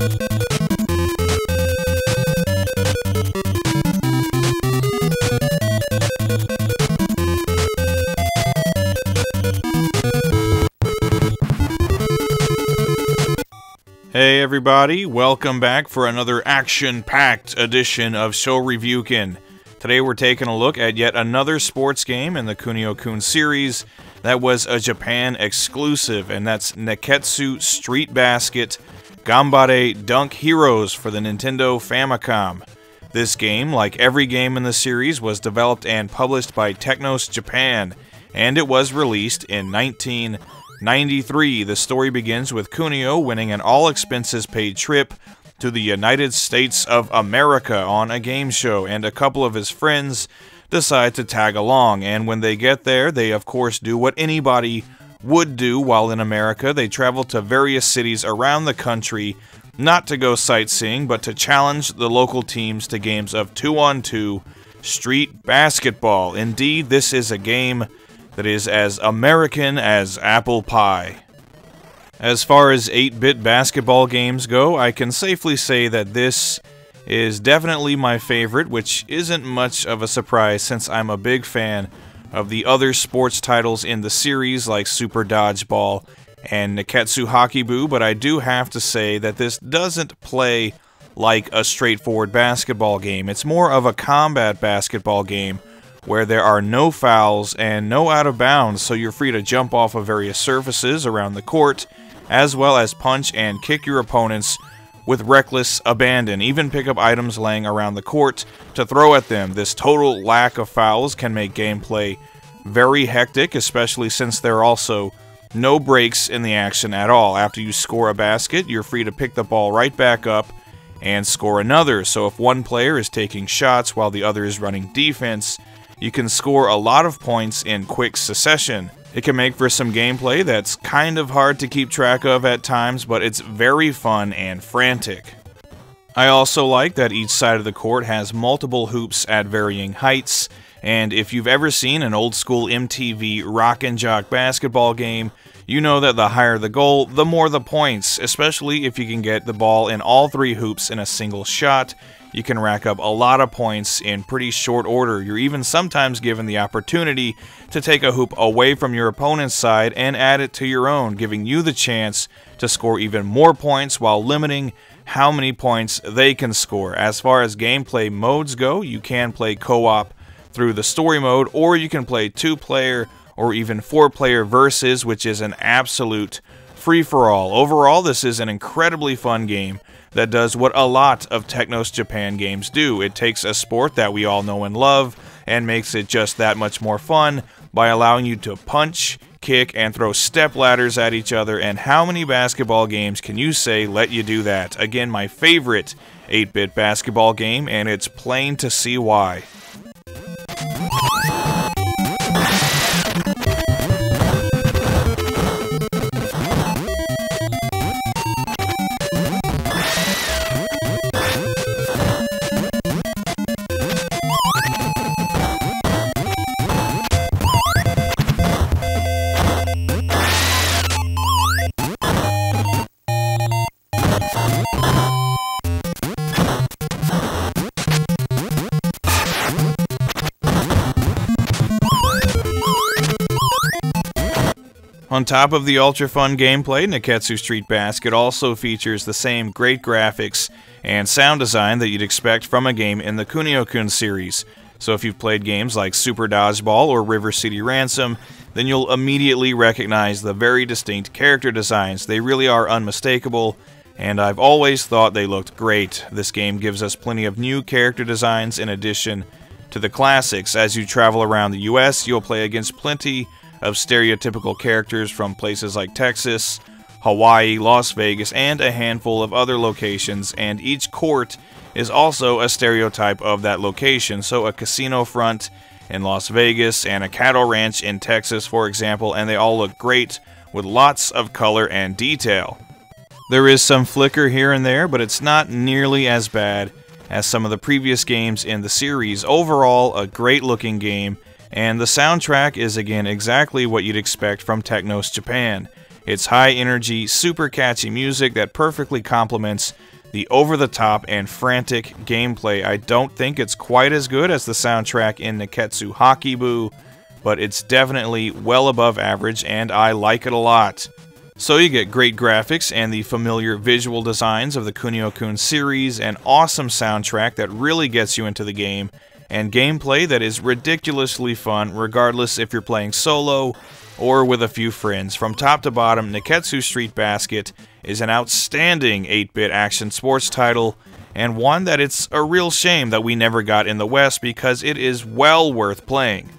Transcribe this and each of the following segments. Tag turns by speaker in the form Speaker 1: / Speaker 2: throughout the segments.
Speaker 1: Hey everybody, welcome back for another action-packed edition of Shoreviewken. Today we're taking a look at yet another sports game in the Kunio-kun series that was a Japan exclusive, and that's Nekketsu Street Basket Ganbare Dunk Heroes for the Nintendo Famicom. This game, like every game in the series, was developed and published by Technos Japan, and it was released in 1993. The story begins with Kunio winning an all-expenses-paid trip to the United States of America on a game show, and a couple of his friends decide to tag along. And when they get there, they of course do what anybody would do while in America. They travel to various cities around the country, not to go sightseeing, but to challenge the local teams to games of 2-on-2 street basketball. Indeed, this is a game that is as American as apple pie. As far as 8-bit basketball games go, I can safely say that this is definitely my favorite, which isn't much of a surprise since I'm a big fan of the other sports titles in the series like Super Dodgeball and Nekketsu Hockey-Boo, but I do have to say that this doesn't play like a straightforward basketball game. It's more of a combat basketball game where there are no fouls and no out of bounds, so you're free to jump off of various surfaces around the court, as well as punch and kick your opponents with reckless abandon, even pick up items laying around the court to throw at them. This total lack of fouls can make gameplay very hectic, especially since there are also no breaks in the action at all. After you score a basket, you're free to pick the ball right back up and score another, so if one player is taking shots while the other is running defense, you can score a lot of points in quick succession. It can make for some gameplay that's kind of hard to keep track of at times, but it's very fun and frantic. I also like that each side of the court has multiple hoops at varying heights, and if you've ever seen an old school MTV Rock and Jock basketball game, you know that the higher the goal, the more the points, especially if you can get the ball in all three hoops in a single shot. You can rack up a lot of points in pretty short order. You're even sometimes given the opportunity to take a hoop away from your opponent's side and add it to your own, giving you the chance to score even more points while limiting how many points they can score. As far as gameplay modes go, you can play co-op through the story mode, or you can play 2-player or even 4-player versus, which is an absolute free-for-all. Overall, this is an incredibly fun game that does what a lot of Technos Japan games do. It takes a sport that we all know and love and makes it just that much more fun by allowing you to punch, kick, and throw step ladders at each other. And how many basketball games can you say let you do that? Again, my favorite 8-bit basketball game, and it's plain to see why. On top of the ultra-fun gameplay, Nekketsu Street Basket also features the same great graphics and sound design that you'd expect from a game in the Kunio-kun series. So if you've played games like Super Dodgeball or River City Ransom, then you'll immediately recognize the very distinct character designs. They really are unmistakable, and I've always thought they looked great. This game gives us plenty of new character designs in addition to the classics. As you travel around the US, you'll play against plenty of stereotypical characters from places like Texas, Hawaii, Las Vegas, and a handful of other locations, and each court is also a stereotype of that location. So a casino front in Las Vegas and a cattle ranch in Texas, for example, and they all look great with lots of color and detail. There is some flicker here and there, but it's not nearly as bad as some of the previous games in the series. Overall, a great looking game, and the soundtrack is again exactly what you'd expect from Technos Japan. It's high energy, super catchy music that perfectly complements the over-the-top and frantic gameplay. I don't think it's quite as good as the soundtrack in Nekketsu Hakibu, but it's definitely well above average, and I like it a lot. So you get great graphics and the familiar visual designs of the Kunio-kun series, an awesome soundtrack that really gets you into the game, and gameplay that is ridiculously fun regardless if you're playing solo or with a few friends. From top to bottom, Nekketsu Street Basket is an outstanding 8-bit action sports title, and one that it's a real shame that we never got in the West because it is well worth playing.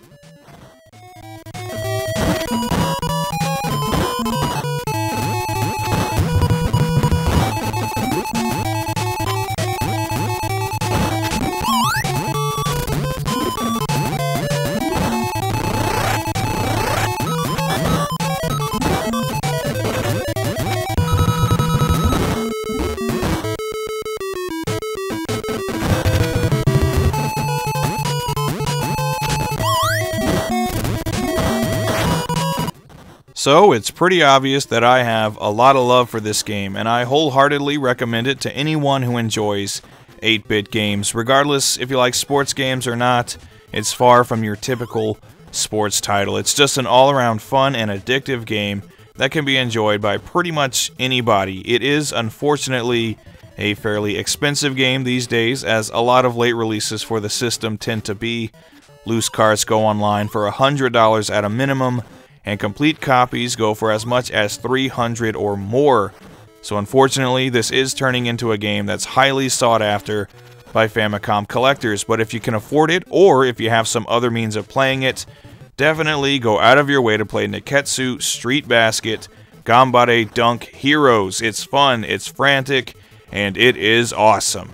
Speaker 1: So it's pretty obvious that I have a lot of love for this game, and I wholeheartedly recommend it to anyone who enjoys 8-bit games. Regardless if you like sports games or not, it's far from your typical sports title. It's just an all-around fun and addictive game that can be enjoyed by pretty much anybody. It is, unfortunately, a fairly expensive game these days, as a lot of late releases for the system tend to be. Loose carts go online for $100 at a minimum, and complete copies go for as much as $300 or more. So unfortunately, this is turning into a game that's highly sought after by Famicom collectors, but if you can afford it, or if you have some other means of playing it, definitely go out of your way to play Nekketsu Street Basket Ganbare Dunk Heroes. It's fun, it's frantic, and it is awesome.